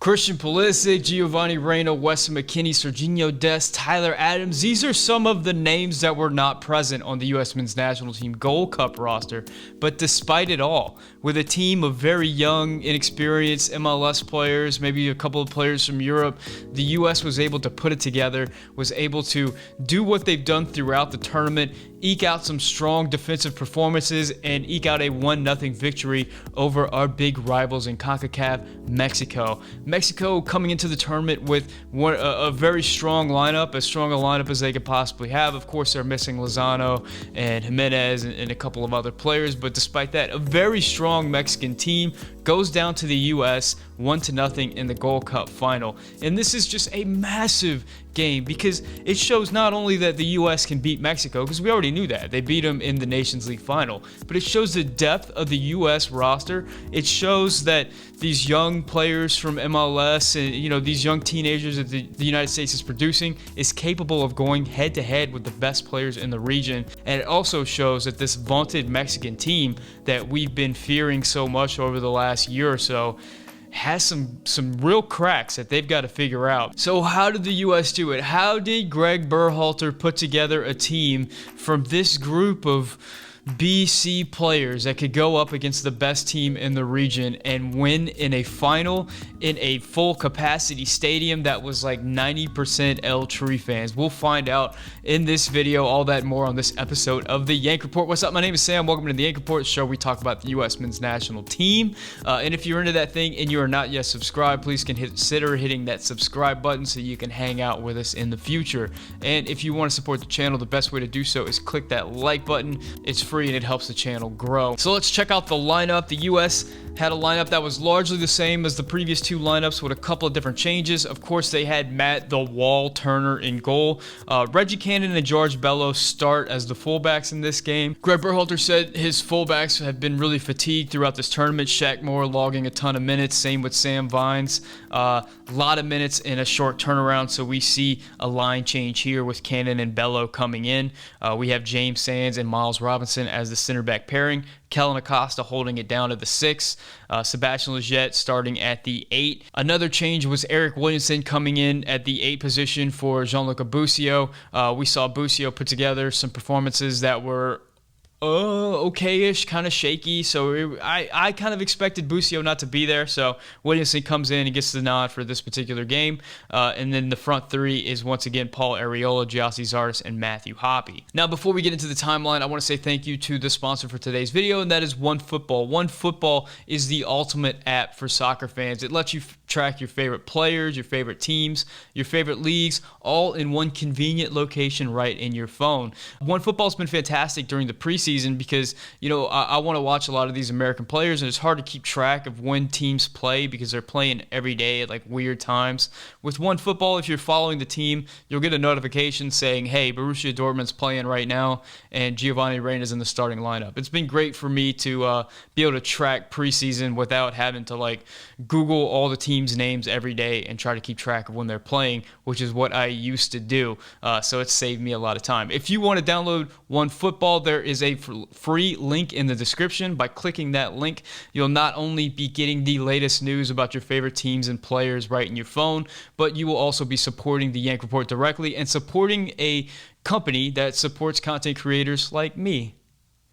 Christian Pulisic, Giovanni Reina, Weston McKennie, Serginho Dest, Tyler Adams. These are some of the names that were not present on the U.S. men's national team Gold Cup roster. But despite it all, with a team of very young, inexperienced MLS players, maybe a couple of players from Europe, the U.S. was able to put it together, was able to do what they've done throughout the tournament, eke out some strong defensive performances, and eke out a 1-0 victory over our big rivals in CONCACAF, Mexico. Mexico coming into the tournament with a very strong lineup, as strong a lineup as they could possibly have. Of course, they're missing Lozano and Jimenez and a couple of other players, but despite that, a very strong Mexican team goes down to the U.S. 1-0 in the Gold Cup final. And this is just a massive game because it shows not only that the U.S. can beat Mexico, because we already knew that. They beat them in the Nations League final. But it shows the depth of the U.S. roster. It shows that these young players from MLS and, these young teenagers that the United States is producing is capable of going head-to-head with the best players in the region. And it also shows that this vaunted Mexican team that we've been fearing so much over the last year or so has some real cracks that they've got to figure out. So how did the U.S. do it? How did Greg Berhalter put together a team from this group of BC players that could go up against the best team in the region and win in a final in a full capacity stadium that was like 90% El Tri fans? We'll find out in this video, all that and more on this episode of the Yank Report. What's up? My name is Sam. Welcome to the Yank Report show. We talk about the U.S. men's national team. And if you're into that thing and you are not yet subscribed, please consider hitting that subscribe button so you can hang out with us in the future. And if you want to support the channel, the best way to do so is click that like button. It's free and it helps the channel grow. So let's check out the lineup. The U.S. had a lineup that was largely the same as the previous two lineups with a couple of different changes. Of course, they had Matt "The Wall" Turner in goal. Reggie Cannon and George Bello start as the fullbacks in this game. Greg Berhalter said his fullbacks have been really fatigued throughout this tournament. Shaq Moore logging a ton of minutes. Same with Sam Vines. A lot of minutes in a short turnaround, so we see a line change here with Cannon and Bello coming in. We have James Sands and Miles Robinson as the center back pairing. Kellen Acosta holding it down to the 6. Sebastian Lletget starting at the 8. Another change was Eric Williamson coming in at the 8 position for Gianluca Busio. We saw Busio put together some performances that were okay-ish, kind of shaky. So I kind of expected Busio not to be there. So Williamson comes in and gets the nod for this particular game. And then the front three is once again Paul Arriola, Gyasi Zardes, and Matthew Hoppy. Now, before we get into the timeline, I want to say thank you to the sponsor for today's video, and that is OneFootball. OneFootball is the ultimate app for soccer fans. It lets you track your favorite players, your favorite teams, your favorite leagues, all in one convenient location right in your phone. OneFootball's been fantastic during the preseason because, I want to watch a lot of these American players, and it's hard to keep track of when teams play because they're playing every day at like weird times. With OneFootball, if you're following the team, you'll get a notification saying, hey, Borussia Dortmund's playing right now, and Giovanni Reina is in the starting lineup. It's been great for me to be able to track preseason without having to Google all the teams' names every day and try to keep track of when they're playing, which is what I used to do. So it saved me a lot of time. If you want to download OneFootball, there is a free link in the description. By clicking that link, you'll not only be getting the latest news about your favorite teams and players right in your phone, but you will also be supporting the Yank Report directly and supporting a company that supports content creators like me.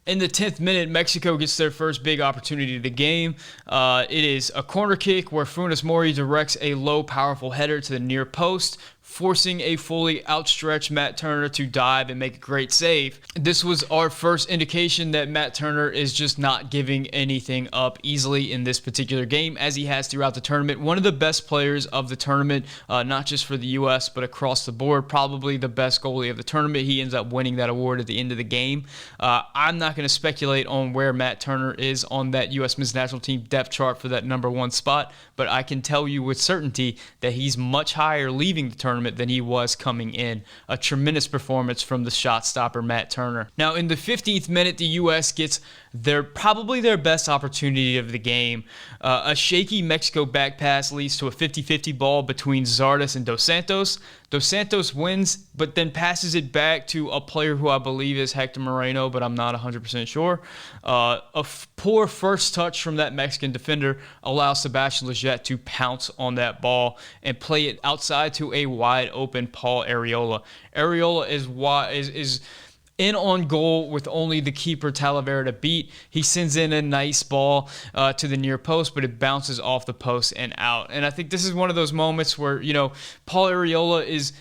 In the 10th minute, Mexico gets their first big opportunity of the game. It is a corner kick where Funes Mori directs a low, powerful header to the near post, forcing a fully outstretched Matt Turner to dive and make a great save. This was our first indication that Matt Turner is just not giving anything up easily in this particular game, as he has throughout the tournament. One of the best players of the tournament, not just for the U.S., but across the board, probably the best goalie of the tournament. He ends up winning that award at the end of the game. I'm not going to speculate on where Matt Turner is on that U.S. men's national team depth chart for that number 1 spot, but I can tell you with certainty that he's much higher leaving the tournament than he was coming in. A tremendous performance from the shot stopper Matt Turner. Now in the 15th minute, the U.S. gets probably their best opportunity of the game. A shaky Mexico back pass leads to a 50-50 ball between Zardes and Dos Santos. Dos Santos wins, but then passes it back to a player who I believe is Hector Moreno, but I'm not 100% sure. Poor first touch from that Mexican defender allows Sebastian Lletget to pounce on that ball and play it outside to a wide open Paul Arriola. Arriola is in on goal with only the keeper Talavera to beat. He sends in a nice ball to the near post, but it bounces off the post and out. And I think this is one of those moments where, Paul Arriola is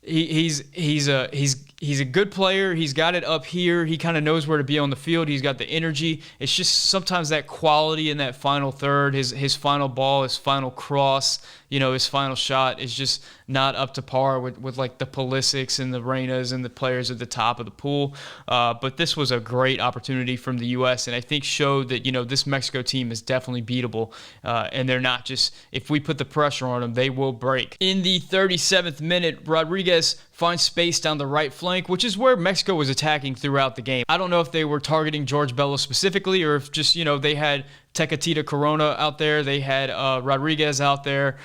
he's a good player. He's got it up here. He kind of knows where to be on the field. He's got the energy. It's just sometimes that quality in that final third, his final ball, his final cross, his final shot is just not up to par with like the Pulisics and the Reynas and the players at the top of the pool. But this was a great opportunity from the U.S. and I think showed that, this Mexico team is definitely beatable. And they're not just, if we put the pressure on them, they will break. In the 37th minute, Rodriguez finds space down the right flank, which is where Mexico was attacking throughout the game. I don't know if they were targeting George Bello specifically or if just, they had Tecatita Corona out there. They had Rodriguez out there.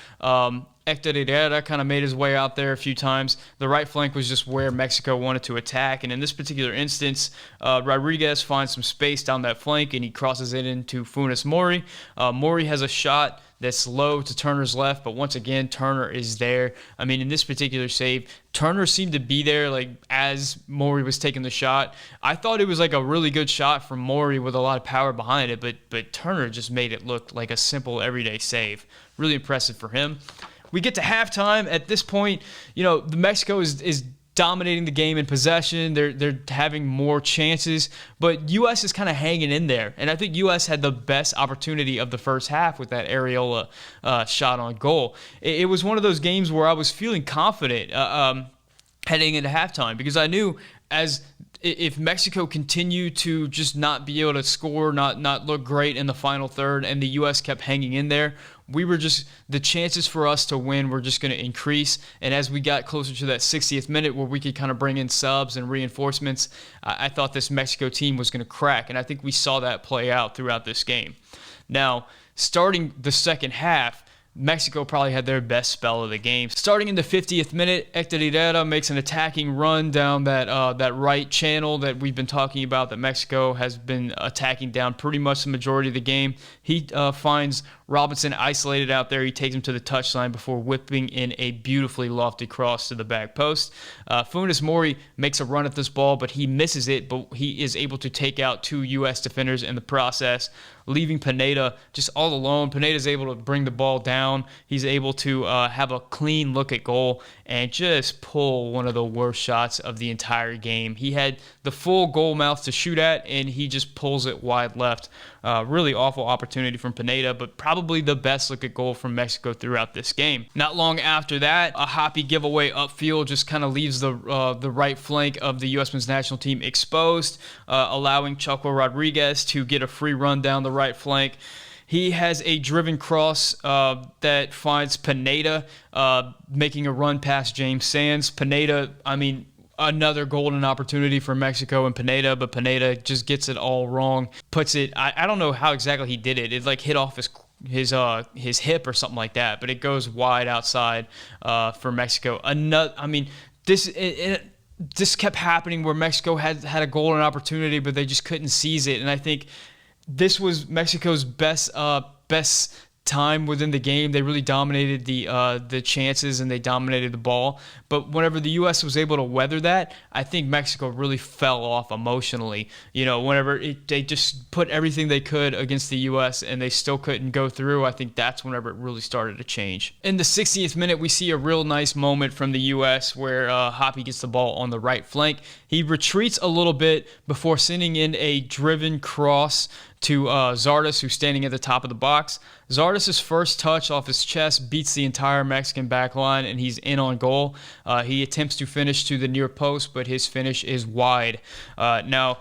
Hector Herrera kind of made his way out there a few times. The right flank was just where Mexico wanted to attack. And in this particular instance, Rodriguez finds some space down that flank and he crosses it into Funes Mori. Mori has a shot that's low to Turner's left, but once again, Turner is there. I mean, in this particular save, Turner seemed to be there like as Mori was taking the shot. I thought it was like a really good shot from Mori with a lot of power behind it, but Turner just made it look like a simple everyday save. Really impressive for him. We get to halftime. At this point, the Mexico is dominating the game in possession. They're having more chances, but U.S. is kind of hanging in there. And I think U.S. had the best opportunity of the first half with that Arriola shot on goal. It was one of those games where I was feeling confident heading into halftime because I knew if Mexico continued to just not be able to score, not look great in the final third, and the U.S. kept hanging in there, the chances for us to win were just going to increase. And as we got closer to that 60th minute where we could kind of bring in subs and reinforcements, I thought this Mexico team was going to crack. And I think we saw that play out throughout this game. Now, starting the second half, Mexico probably had their best spell of the game. Starting in the 50th minute, Hector Herrera makes an attacking run down that right channel that we've been talking about that Mexico has been attacking down pretty much the majority of the game. He finds Robinson isolated out there. He takes him to the touchline before whipping in a beautifully lofty cross to the back post. Funes Mori makes a run at this ball, but he misses it, but he is able to take out two U.S. defenders in the process, leaving Pineda just all alone. Pineda's able to bring the ball down. He's able to have a clean look at goal and just pull one of the worst shots of the entire game. He had the full goal mouth to shoot at, and he just pulls it wide left. Really awful opportunity from Pineda, but probably the best look at goal from Mexico throughout this game. Not long after that, a Hoppy giveaway upfield just kind of leaves the right flank of the U.S. men's national team exposed, allowing Chaco Rodriguez to get a free run down the right flank. He has a driven cross that finds Pineda making a run past James Sands. Pineda, another golden opportunity for Mexico and Pineda, but Pineda just gets it all wrong. Puts it, I don't know how exactly he did it. It like hit off his hip or something like that, but it goes wide outside for Mexico. This kept happening where Mexico had a golden opportunity, but they just couldn't seize it. And I think this was Mexico's best time within the game. They really dominated the chances and they dominated the ball. But whenever the U.S. was able to weather that, I think Mexico really fell off emotionally. Whenever they just put everything they could against the U.S. and they still couldn't go through, I think that's whenever it really started to change. In the 60th minute, we see a real nice moment from the U.S. where Hoppy gets the ball on the right flank. He retreats a little bit before sending in a driven cross to Zardes, who's standing at the top of the box. Zardes' first touch off his chest beats the entire Mexican back line, and he's in on goal. He attempts to finish to the near post, but his finish is wide. Now,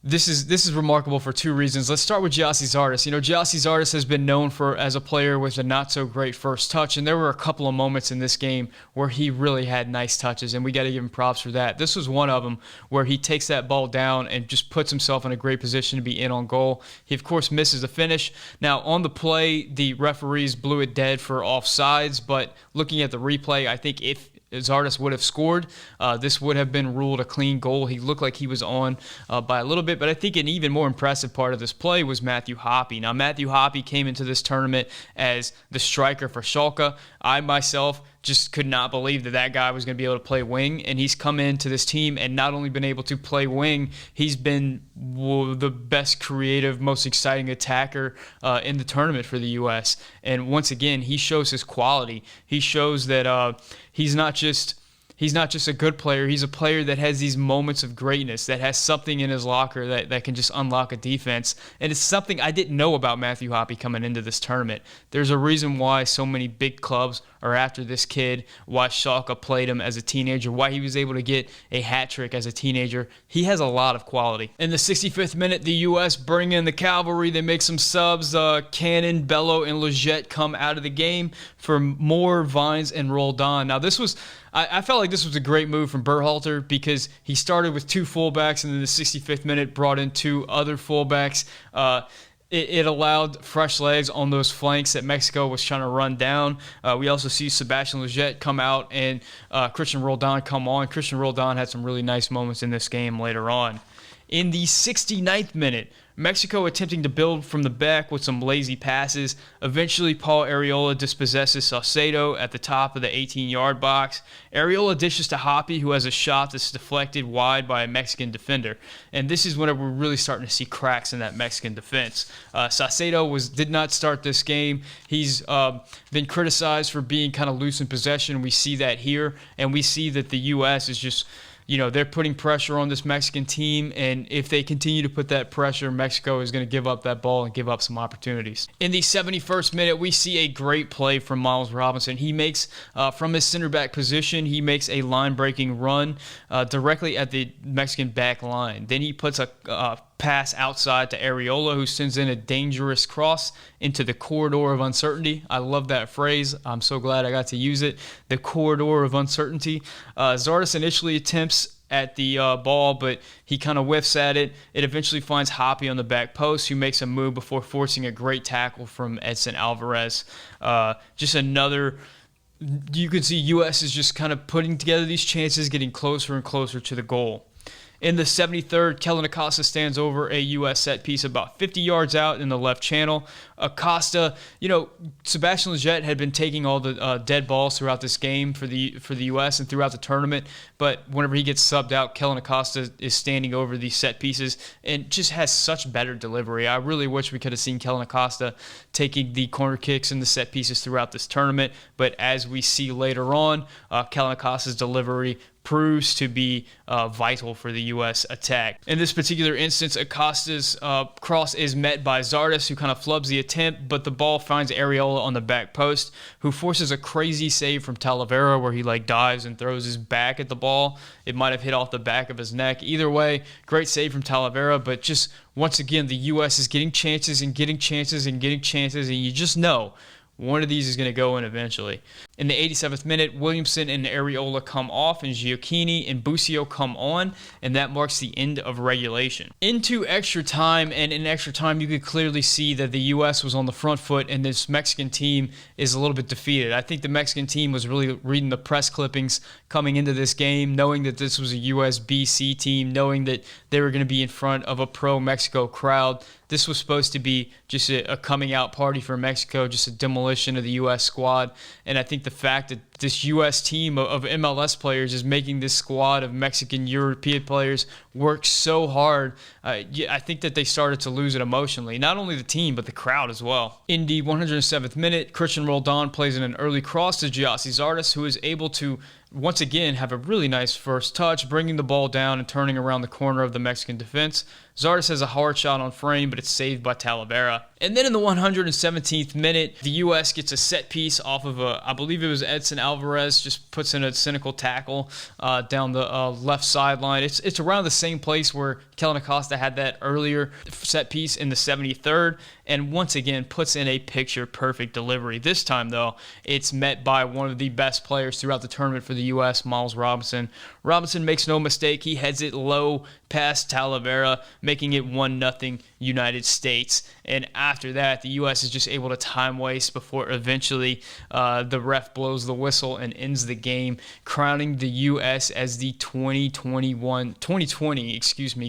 this is remarkable for two reasons. Let's start with Gyasi Zardes. Gyasi Zardes has been known as a player with a not-so-great first touch, and there were a couple of moments in this game where he really had nice touches, and we got to give him props for that. This was one of them where he takes that ball down and just puts himself in a great position to be in on goal. He, of course, misses the finish. Now, on the play, the referees blew it dead for offsides, but looking at the replay, I think if Zardes would have scored, this would have been ruled a clean goal. He looked like he was on by a little bit, but I think an even more impressive part of this play was Matthew Hoppy. Now, Matthew Hoppy came into this tournament as the striker for Schalke. I myself just could not believe that guy was going to be able to play wing, and he's come into this team and not only been able to play wing, he's been the best creative, most exciting attacker in the tournament for the U.S. And once again, he shows his quality. He shows that he's not just a good player. He's a player that has these moments of greatness, that has something in his locker that can just unlock a defense. And it's something I didn't know about Matthew Hoppy coming into this tournament. There's a reason why so many big clubs are after this kid, why Schalke played him as a teenager, why he was able to get a hat trick as a teenager. He has a lot of quality. In the 65th minute, the U.S. bring in the cavalry. They make some subs. Cannon, Bello, and Leggett come out of the game for Moore, Vines, and Roldan. Now, I felt like this was a great move from Berhalter because he started with 2 fullbacks and in the 65th minute brought in 2 other fullbacks. It allowed fresh legs on those flanks that Mexico was trying to run down. We also see Sebastian Leggett come out and Christian Roldan come on. Christian Roldan had some really nice moments in this game later on. In the 69th minute, Mexico attempting to build from the back with some lazy passes. Eventually, Paul Arriola dispossesses Saucedo at the top of the 18-yard box. Arriola dishes to Hoppy, who has a shot that's deflected wide by a Mexican defender. And this is when we're really starting to see cracks in that Mexican defense. Saucedo did not start this game. He's been criticized for being kind of loose in possession. We see that here, and we see that the U.S. is just... they're putting pressure on this Mexican team, and if they continue to put that pressure, Mexico is going to give up that ball and give up some opportunities. In the 71st minute, we see a great play from Miles Robinson. He makes, from his center back position, he makes a line-breaking run directly at the Mexican back line. Then he puts a pass outside to Arriola, who sends in a dangerous cross into the corridor of uncertainty. I love that phrase. I'm so glad I got to use it. The corridor of uncertainty. Zardes initially attempts at the ball, but he kind of whiffs at it. It eventually finds Hoppy on the back post, who makes a move before forcing a great tackle from Edson Alvarez. Just another... You can see U.S. is just kind of putting together these chances, getting closer and closer to the goal. In the 73rd, Kellen Acosta stands over a U.S. set piece about 50 yards out in the left channel. Acosta, Sebastian Leggett had been taking all the dead balls throughout this game for the U.S. and throughout the tournament, but whenever he gets subbed out, Kellen Acosta is standing over these set pieces and just has such better delivery. I really wish we could have seen Kellen Acosta taking the corner kicks and the set pieces throughout this tournament, but as we see later on, Kellen Acosta's delivery proves to be vital for the U.S. attack. In this particular instance, Acosta's cross is met by Zardes, who kind of flubs the attempt, but the ball finds Arriola on the back post, who forces a crazy save from Talavera where he dives and throws his back at the ball. It might have hit off the back of his neck. Either way, great save from Talavera, but just once again, the U.S. is getting chances and getting chances and getting chances, and you just know one of these is going to go in eventually. In the 87th minute, Williamson and Arriola come off, and Gioacchini and Busio come on, and that marks the end of regulation. Into extra time, and in extra time, you could clearly see that the U.S. was on the front foot, and this Mexican team is a little bit defeated. I think the Mexican team was really reading the press clippings coming into this game, knowing that this was a U.S.-BC team, knowing that they were going to be in front of a pro-Mexico crowd. This was supposed to be just a coming out party for Mexico, just a demolition of the U.S. squad, and I think the fact that this U.S. team of MLS players is making this squad of Mexican European players work so hard, I think that they started to lose it emotionally. Not only the team, but the crowd as well. In the 107th minute, Christian Roldan plays in an early cross to Gyasi Zardes, who is able to once again have a really nice first touch, bringing the ball down and turning around the corner of the Mexican defense. Zardes has a hard shot on frame, but it's saved by Talavera. And then in the 117th minute, the U.S. gets a set piece off of I believe it was Edson Alvarez, just puts in a cynical tackle down the left sideline. It's around the same place where Kellen Acosta had that earlier set piece in the 73rd. and once again puts in a picture-perfect delivery. This time, though, it's met by one of the best players throughout the tournament for the U.S., Miles Robinson. Robinson makes no mistake. He heads it low past Talavera, making it 1-0 United States. And after that, the U.S. is just able to time waste before eventually the ref blows the whistle and ends the game, crowning the U.S. as the 2020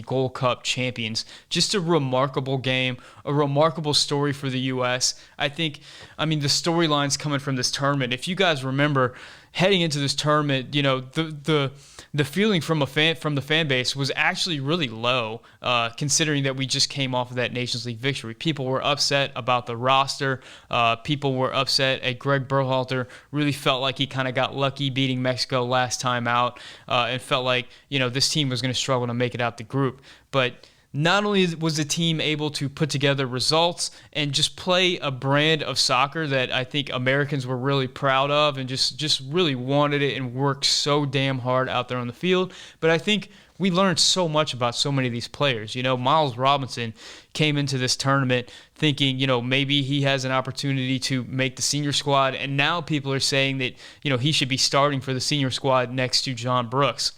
Gold Cup champions. Just a remarkable game, a remarkable story for the U.S. I mean, the storylines coming from this tournament, if you guys remember, heading into this tournament, you know, the feeling from the fan base was actually really low, considering that we just came off of that Nations League victory. People were upset about the roster. People were upset at Greg Berhalter. Really felt like he kind of got lucky beating Mexico last time out, and felt like, you know, this team was going to struggle to make it out the group. But not only was the team able to put together results and just play a brand of soccer that I think Americans were really proud of and just really wanted it and worked so damn hard out there on the field, but I think we learned so much about so many of these players. You know, Miles Robinson came into this tournament thinking, you know, maybe he has an opportunity to make the senior squad, and now people are saying that, you know, he should be starting for the senior squad next to John Brooks.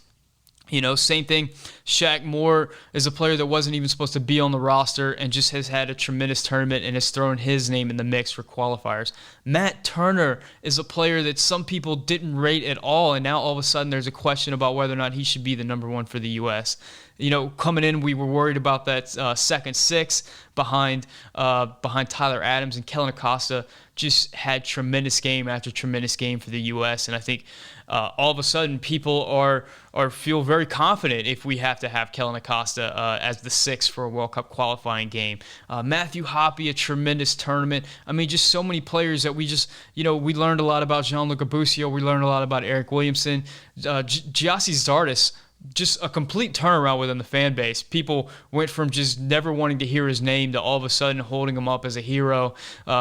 You know, same thing. Shaq Moore is a player that wasn't even supposed to be on the roster and just has had a tremendous tournament and has thrown his name in the mix for qualifiers. Matt Turner is a player that some people didn't rate at all, and now all of a sudden there's a question about whether or not he should be the number one for the U.S. You know, coming in, we were worried about that second six behind Tyler Adams, and Kellen Acosta just had tremendous game after tremendous game for the U.S. And I think all of a sudden people feel very confident if we have to have Kellen Acosta as the sixth for a World Cup qualifying game. Matthew Hoppy, a tremendous tournament. I mean, just so many players that we just, you know, we learned a lot about Gianluca Busio. We learned a lot about Eric Williamson. Giassi Zardes, just a complete turnaround within the fan base. People went from just never wanting to hear his name to all of a sudden holding him up as a hero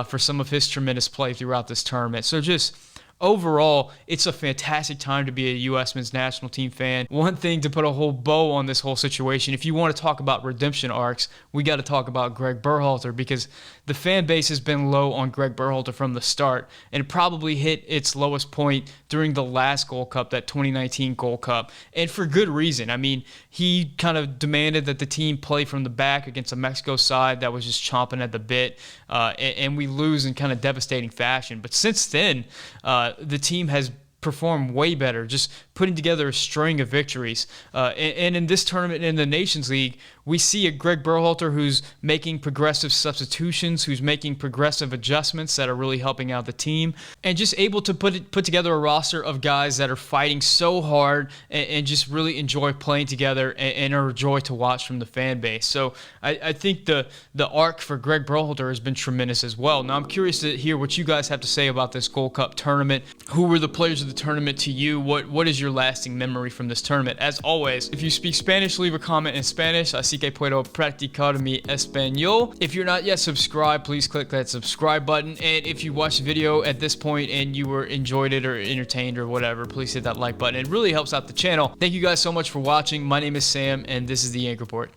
for some of his tremendous play throughout this tournament. So just overall, it's a fantastic time to be a U.S. men's national team fan. One thing to put a whole bow on this whole situation, if you want to talk about redemption arcs, we got to talk about Greg Berhalter, because the fan base has been low on Greg Berhalter from the start, and it probably hit its lowest point during the last Gold Cup, that 2019 Gold Cup, and for good reason. I mean, he kind of demanded that the team play from the back against a Mexico side that was just chomping at the bit, and we lose in kind of devastating fashion. But since then, the team has performed way better, just putting together a string of victories. And in this tournament, in the Nations League, we see a Greg Berhalter who's making progressive substitutions, who's making progressive adjustments that are really helping out the team, and just able to put together a roster of guys that are fighting so hard and just really enjoy playing together and are a joy to watch from the fan base. So I think the arc for Greg Berhalter has been tremendous as well. Now, I'm curious to hear what you guys have to say about this Gold Cup tournament. Who were the players of the tournament to you? What is your lasting memory from this tournament? As always, if you speak Spanish, leave a comment in Spanish. Así que puedo practicar mi español. If you're not yet subscribed, please click that subscribe button. And if you watched the video at this point and you were enjoyed it or entertained or whatever, please hit that like button. It really helps out the channel. Thank you guys so much for watching. My name is Sam, and this is the Yank Report.